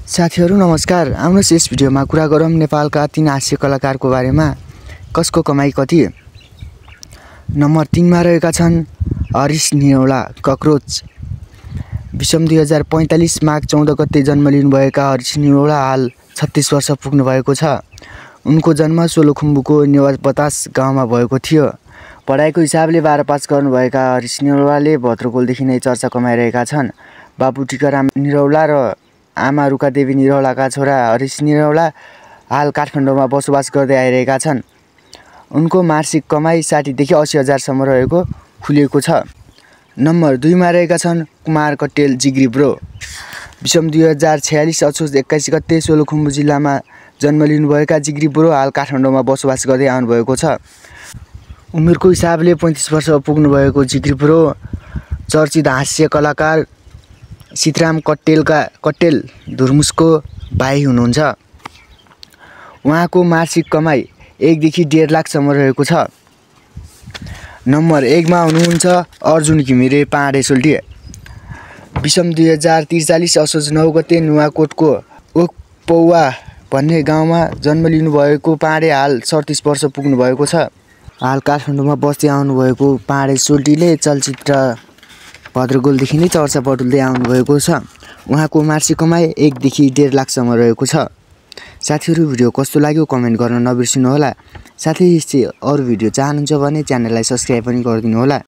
साथीहरु नमस्कार। आउनुहोस् यस भिडियोमा कुरा गरौँ नेपालका 3 हास्य कलाकारको बारेमा। कसको कमाई कति। नम्बर 3 मा रहेका छन् हरिश निरौला कक्रोच। विषम 2045 माघ 14 गते जन्म लिनु भएका हरिश निरौला हाल 36 वर्ष पुग्नु भएको छ। उनको जन्म सोलुखुम्बुको नेवार बतास गाउँमा भएको थियो। पढाइको हिसाबले 12 पास गर्नु भएका हरिश निरौलाले भद्रकोलदेखि नै चर्चा कमाइरहेका छन्। बाबु टिकाराम निरौला र आमा रुकादेवी निरौलाका छोरा हरिश निरौला हाल काठमाडौँमा बसोबास गर्दै आइरहेका छन्। उनको मासिक कमाई 60 देखि 80 हजार सम्म रहेको खुलेको छ। नम्बर 2 मा रहेका छन् कुमार कट्टेल जिग्री ब्रो। विषम 2046 असोज 21 गते सोलुखुम्बु जिल्लामा जन्म लिनु भएका जिग्री ब्रो हाल काठमाडौँमा बसोबास गर्दै आउनु भएको छ। उमेरको हिसाबले 35 वर्ष पुग्नु भएको जिग्री ब्रो चर्चित हास्य कलाकार सीताराम कट्टेल धुर्मुसको भाइ हुनुहुन्छ। उहाँको मासिक कमाई 1 देखि 1.5 लाख सम्म रहेको छ। नम्बर 1 मा हुनुहुन्छ अर्जुन घिमिरे पाँडे सोल्टी। विषम 2043 असोज 9 गते नुवाकोटको ओकपौवा भन्ने गाउँमा जन्म लिनु भएको पाँडे हाल 37 वर्ष पुग्नु भएको छ। हाल काठमाडौँमा बस्दै आउनु भएको पाँडे सोल्टीले चलचित्र भद्रकोलदेखि नै चर्चा बटुल्दै आउनु भएको छ। उहाँको मासिक कमाई 1 देखि 1.5 लाख सम्म रहेको छ। साथीहरु भिडियो कस्तो लाग्यो कमेन्ट गर्न नबिर्सिनु होला। साथै यस्तै अरु भिडियो चाहनुहुन्छ भने च्यानललाई सब्स्क्राइब पनि गरिदिनु होला।